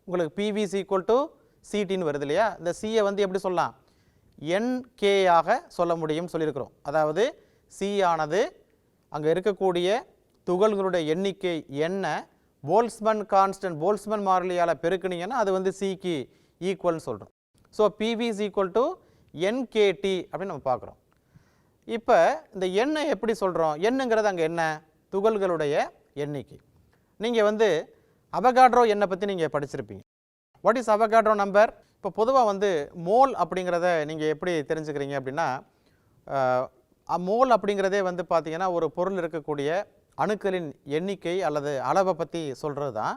உங்களுக்கு PV is equal to CTன்னு வருது இல்லையா. இந்த சியை வந்து எப்படி சொல்லலாம், NK ஆக சொல்ல முடியும்னு சொல்லியிருக்கிறோம். அதாவது C ஆனது அங்கே இருக்கக்கூடிய துகள்களுடைய எண்ணிக்கை என்ன, போல்ட்ஸ்மேன் கான்ஸ்டன்ட் போல்ட்ஸ்மேன் மாறிலியால் பெருக்குனீங்கன்னா அது வந்து சிக்கு ஈக்குவல்னு சொல்கிறோம். So PV is equal to NKT அப்படின்னு நம்ம பார்க்குறோம். இப்போ இந்த எண்ணை எப்படி சொல்கிறோம், எண்ணுங்கிறது அங்கே என்ன, துகள்களுடைய எண்ணிக்கை. நீங்கள் வந்து அவகாட்ரோ எண்ணை பற்றி நீங்கள் படிச்சிருப்பீங்க. What is Avogadro number? இப்போ பொதுவாக வந்து மோல் அப்படிங்கிறத நீங்கள் எப்படி தெரிஞ்சுக்கிறீங்க அப்படின்னா, மோல் அப்படிங்கிறதே வந்து பார்த்திங்கன்னா ஒரு பொருள் இருக்கக்கூடிய அணுக்களின் எண்ணிக்கை அல்லது அளவை பற்றி சொல்கிறது தான்.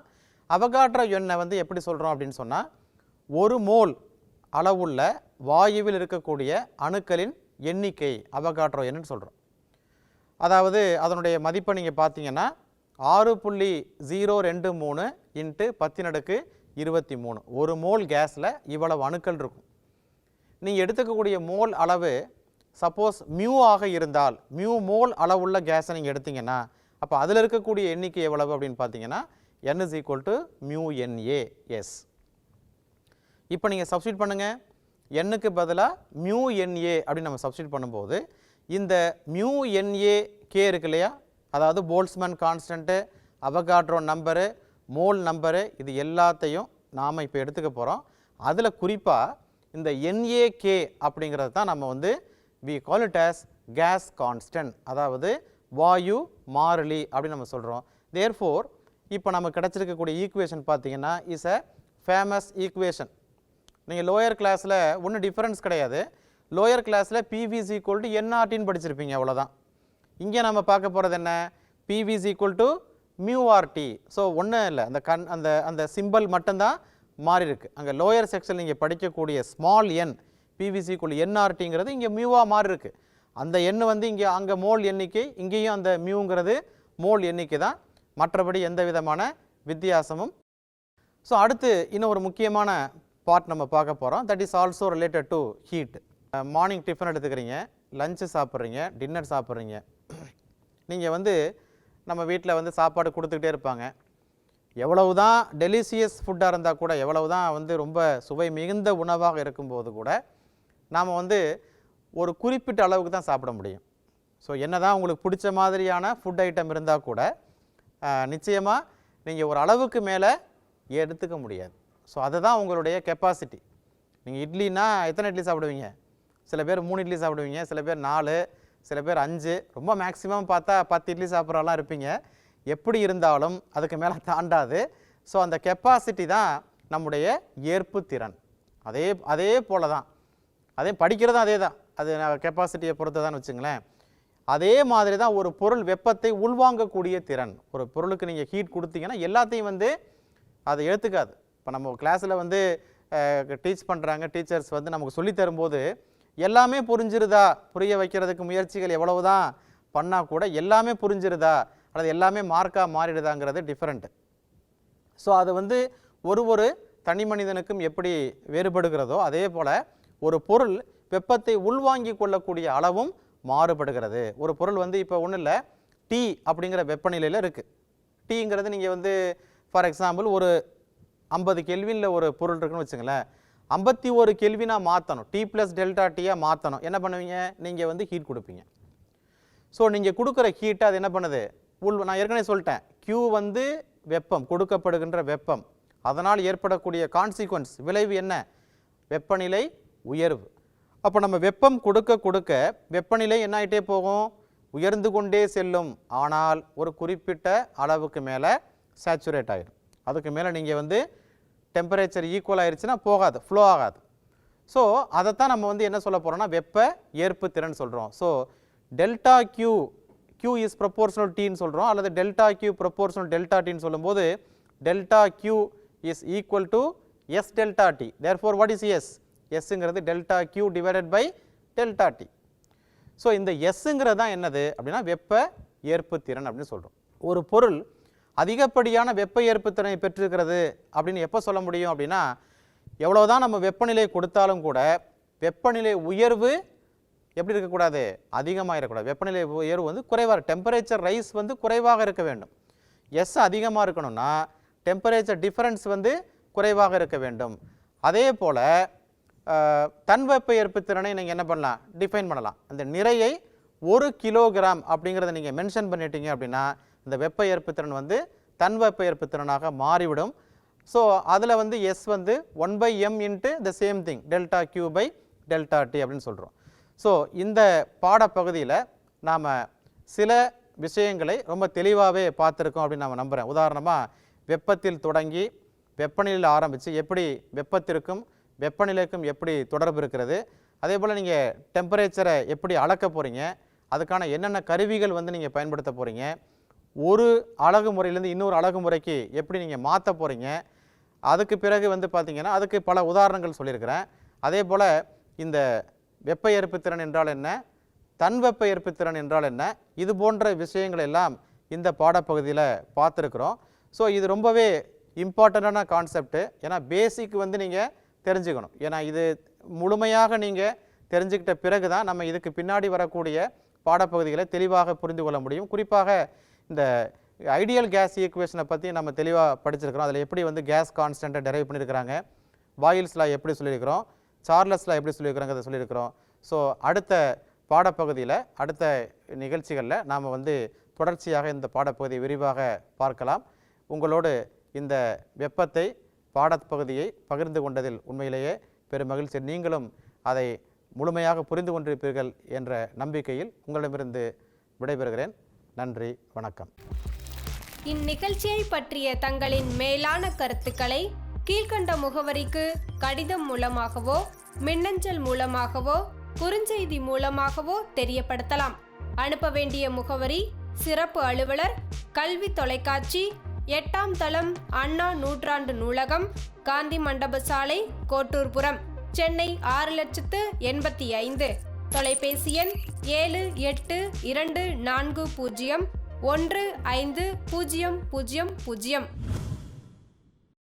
அவகாட்ரோ எண்ணை வந்து எப்படி சொல்கிறோம் அப்படின்னு சொன்னால், ஒரு மோல் அளவுள்ள வாயுவில் இருக்கக்கூடிய அணுக்களின் எண்ணிக்கை அவகாட்ரோ எண்ணுன்னு சொல்கிறோம். அதாவது அதனுடைய மதிப்பை நீங்கள் பார்த்தீங்கன்னா 6.023 × 10⁻23. ஒரு மோல் கேஸில் இவ்வளவு அணுக்கள் இருக்கும். நீங்கள் எடுத்துக்கக்கூடிய மோல் அளவு சப்போஸ் மியூ ஆக இருந்தால், மியூ மோல் அளவுள்ள கேஸை நீங்கள் எடுத்தீங்கன்னா அப்போ அதில் இருக்கக்கூடிய எண்ணிக்கை எவ்வளவு அப்படின்னு பார்த்தீங்கன்னா n is equal to mu NA S. இப்போ நீங்கள் சப்ஸ்டியூட் பண்ணுங்கள், nக்கு பதிலாக mu NA அப்படின்னு நம்ம சப்ஸ்டியூட் பண்ணும்போது இந்த mu NA K இருக்கு இல்லையா, அதாவது Boltzmann constant, Avogadro number, mole number, இது எல்லாத்தையும் நாம் இப்போ எடுத்துக்க போகிறோம். அதில் குறிப்பாக இந்த NaK அப்படிங்கிறது தான் நம்ம வந்து we call it as gas constant, அதாவது வாயு மாறிலி அப்படின்னு நம்ம சொல்கிறோம். therefore இப்போ நமக்கு கிடச்சிருக்கக்கூடிய ஈக்குவேஷன் பார்த்தீங்கன்னா இஸ் அ ஃபேமஸ் ஈக்குவேஷன். நீங்கள் லோயர் கிளாஸில் ஒன்றும் டிஃப்ரென்ஸ் கிடையாது. லோயர் கிளாஸில் PV is equal to nRTன்னு படிச்சிருப்பீங்க, அவ்வளோதான். இங்கே நம்ம பார்க்க போகிறது என்ன, PV is equal to mu RT. So ஒன்றும் இல்லை, அந்த அந்த சிம்பிள் மட்டும்தான் மாறி இருக்கு. அங்கே லோயர் செக்ஷன் நீங்கள் படிக்கக்கூடிய small n PV is equal to nRTங்கிறது இங்கே மியூவாக மாறி இருக்கு. அந்த எண் வந்து இங்கே அங்கே மோல் எண்ணிக்கை, இங்கேயும் அந்த மியூங்கிறது மோல் எண்ணிக்கை தான், மற்றபடி எந்த விதமான வித்தியாசமும். ஸோ அடுத்து இன்னும் ஒரு முக்கியமான பார்ட் நம்ம பார்க்க போகிறோம். That is also related to heat. Morning tiffin எடுத்துக்கிறீங்க, லஞ்சு சாப்பிட்றீங்க, டின்னர் சாப்பிட்றீங்க. நீங்கள் வந்து நம்ம வீட்டில் வந்து சாப்பாடு கொடுத்துக்கிட்டே இருப்பாங்க. எவ்வளவு தான் டெலிசியஸ் ஃபுட்டாக இருந்தால் கூட, எவ்வளவு தான் வந்து ரொம்ப சுவை மிகுந்த உணவாக இருக்கும்போது கூட நாம் வந்து ஒரு குறிப்பிட்ட அளவுக்கு தான் சாப்பிட முடியும். ஸோ என்ன தான் உங்களுக்கு பிடிச்ச மாதிரியான ஃபுட் ஐட்டம் இருந்தால் கூட நிச்சயமாக நீங்கள் ஒரு அளவுக்கு மேலே எடுத்துக்க முடியாது. ஸோ அதுதான் உங்களுடைய கெப்பாசிட்டி. நீங்கள் இட்லினா எத்தனை இட்லி சாப்பிடுவீங்க? சில பேர் 3 இட்லி சாப்பிடுவீங்க, சில பேர் 4, சில பேர் 5, ரொம்ப மேக்ஸிமம் பார்த்தா 10 இட்லி சாப்பிட்றலாம் இருப்பீங்க. எப்படி இருந்தாலும் அதுக்கு மேலே தாண்டாது. ஸோ அந்த கெப்பாசிட்டி தான் நம்முடைய ஏற்பு திறன். அதே போல தான், படிக்கிறதும் அதே தான், அது கெப்பாசிட்டியை பொறுத்து தான் வச்சுங்களேன். அதே மாதிரி தான் ஒரு பொருள் வெப்பத்தை உள்வாங்கக்கூடிய திறன். ஒரு பொருளுக்கு நீங்கள் ஹீட் கொடுத்தீங்கன்னா எல்லாத்தையும் வந்து அதை எடுத்துக்காது. இப்போ நம்ம கிளாஸில் வந்து டீச் பண்ணுறாங்க, டீச்சர்ஸ் வந்து நமக்கு சொல்லி தரும்போது எல்லாமே புரிஞ்சிருதா, புரிய வைக்கிறதுக்கு முயற்சிகள் எவ்வளவு தான் பண்ணால் கூட எல்லாமே புரிஞ்சிருதா அல்லது எல்லாமே மார்க்காக மாறிடுதாங்கிறது டிஃப்ரெண்ட்டு. ஸோ அது வந்து ஒரு தனி மனிதனுக்கும் எப்படி வேறுபடுகிறதோ அதே போல் ஒரு பொருள் வெப்பத்தை உள்வாங்கி கொள்ளக்கூடிய அளவும் மாறுபடுகிறது. ஒரு பொருள் வந்து இப்போ ஒன்றும் இல்லை, டீ அப்படிங்கிற வெப்பநிலையில் இருக்குது. டீங்கிறது நீங்கள் வந்து ஃபார் எக்ஸாம்பிள் ஒரு 50 கெல்வினில் ஒரு பொருள் இருக்குன்னு வச்சுங்களேன், 51 கெல்வினாக மாற்றணும், T + டெல்டா டீயாக மாற்றணும். என்ன பண்ணுவீங்க, நீங்கள் வந்து ஹீட் கொடுப்பீங்க. ஸோ நீங்கள் கொடுக்குற ஹீட்டை அது என்ன பண்ணுது, நான் ஏற்கனவே சொல்லிட்டேன், Q வந்து வெப்பம், கொடுக்கப்படுகின்ற வெப்பம், அதனால் ஏற்படக்கூடிய கான்சிக்வன்ஸ் விளைவு என்ன, வெப்பநிலை உயர்வு. அப்போ நம்ம வெப்பம் கொடுக்க வெப்பநிலை என்ன ஆகிட்டே போகும், உயர்ந்து கொண்டே செல்லும். ஆனால் ஒரு குறிப்பிட்ட அளவுக்கு மேலே சேச்சுரேட் ஆகிடும். அதுக்கு மேலே நீங்கள் வந்து டெம்பரேச்சர் ஈக்குவல் ஆயிடுச்சுன்னா போகாது, ஃப்ளோ ஆகாது. ஸோ அதைத்தான் நம்ம வந்து என்ன சொல்ல போகிறோம்னா வெப்ப ஏற்பு திறன் சொல்கிறோம். So delta Q is proportional Tன்னு சொல்கிறோம், அல்லது டெல்டா Q ப்ரொபோர்ஷனல் டெல்டா Tன்னு சொல்லும்போது delta Q is equal to S delta T. Therefore what is S? Sங்கிறது delta Q divided by delta T. So இந்த Sங்கிறது தான் என்னது அப்படின்னா வெப்ப ஏற்பு திறன் அப்படின்னு சொல்கிறோம். ஒரு பொருள் அதிகப்படியான வெப்ப ஏற்பு திறனை பெற்றிருக்கிறது அப்படின்னு எப்போ சொல்ல முடியும் அப்படின்னா, எவ்வளோதான் நம்ம வெப்பநிலை கொடுத்தாலும் கூட வெப்பநிலை உயர்வு எப்படி இருக்கக்கூடாது, அதிகமாக இருக்கக்கூடாது. வெப்பநிலை உயர்வு வந்து குறைவாக, டெம்பரேச்சர் ரைஸ் வந்து குறைவாக இருக்க வேண்டும். எஸ் அதிகமாக இருக்கணும்னா டெம்பரேச்சர் டிஃபரன்ஸ் வந்து குறைவாக இருக்க வேண்டும். அதே போல் தன்வெப்ப ஏற்பு திறனை நீங்கள் என்ன பண்ணலாம், டிஃபைன் பண்ணலாம். அந்த நிறையை 1 கிலோகிராம் அப்படிங்கிறத நீங்கள் மென்ஷன் பண்ணிட்டீங்க அப்படின்னா இந்த வெப்ப ஏற்பு திறன் வந்து தன்வெப்ப ஏற்பு திறனாக மாறிவிடும். ஸோ அதில் வந்து எஸ் வந்து 1/m into the same thing delta Q by delta T அப்படின்னு சொல்கிறோம். ஸோ இந்த பாடப்பகுதியில் நாம் சில விஷயங்களை ரொம்ப தெளிவாகவே பார்த்துருக்கோம் அப்படின்னு நான் நம்புகிறேன். உதாரணமாக வெப்பத்தில் தொடங்கி வெப்பநிலையில் ஆரம்பித்து எப்படி வெப்பத்திற்கும் வெப்பநிலைக்கும் எப்படி தொடர்பு இருக்கிறது, அதே போல் நீங்கள் டெம்பரேச்சரை எப்படி அளக்க போகிறீங்க, அதுக்கான என்னென்ன கருவிகள் வந்து நீங்கள் பயன்படுத்த போகிறீங்க, ஒரு அழகு முறையிலேருந்து இன்னொரு அழகு முறைக்கு எப்படி நீங்கள் மாற்ற போகிறீங்க, அதுக்கு பிறகு வந்து பார்த்திங்கன்னா அதுக்கு பல உதாரணங்கள் சொல்லியிருக்கிறேன். அதே போல் இந்த வெப்ப ஏற்பு திறன் என்றால் என்ன, தன்வெப்ப ஏற்பு திறன் என்றால் என்ன, இது போன்ற விஷயங்கள் எல்லாம் இந்த பாடப்பகுதியில் பார்த்துருக்குறோம். ஸோ இது ரொம்பவே இம்பார்ட்டண்ட்டான கான்செப்ட்டு. ஏன்னா பேசிக் வந்து நீங்கள் தெரிஞ்சுக்கணும். ஏன்னா இது முழுமையாக நீங்கள் தெரிஞ்சுக்கிட்ட பிறகு தான் நம்ம இதுக்கு பின்னாடி வரக்கூடிய பாடப்பகுதிகளை தெளிவாக புரிந்து கொள்ள முடியும். குறிப்பாக இந்த ஐடியல் கேஸ் ஈக்குவேஷனை பற்றி நம்ம தெளிவாக படிச்சிருக்கிறோம். அதில் எப்படி வந்து கேஸ் கான்ஸ்டண்ட்டை டெரைவ் பண்ணியிருக்கிறாங்க, பாயில்ஸ்லாம் எப்படி சொல்லியிருக்கிறோம், சார்லஸ்லாம் எப்படி சொல்லியிருக்கிறாங்க சொல்லியிருக்கிறோம். ஸோ அடுத்த பாடப்பகுதியில் அடுத்த நிகழ்ச்சிகளில் நாம் வந்து தொடர்ச்சியாக இந்த பாடப்பகுதியை விரிவாக பார்க்கலாம். உங்களோடு இந்த வெப்பத்தை பாடப்பகுதியை பகிர்ந்து கொண்டதில் உண்மையிலேயே பெரும் மகிழ்ச்சி. நீங்களும் அதை முழுமையாக புரிந்து கொண்டிருப்பீர்கள் என்ற நம்பிக்கையில் உங்களிடமிருந்து விடைபெறுகிறேன். நன்றி, வணக்கம். இந்நிகழ்ச்சியை பற்றிய தங்களின் மேலான கருத்துக்களை கீழ்கண்ட முகவரிக்கு கடிதம் மூலமாகவோ மின்னஞ்சல் மூலமாகவோ குறுஞ்செய்தி மூலமாகவோ தெரியப்படுத்தலாம். அனுப்ப வேண்டிய முகவரி: சிறப்பு அலுவலர், கல்வி தொலைக்காட்சி, 8ஆம் தளம், அண்ணா நூற்றாண்டு நூலகம், காந்தி மண்டப சாலை, கோட்டூர்புரம், சென்னை 6,85,000. தொலைபேசி எண் 7824015000.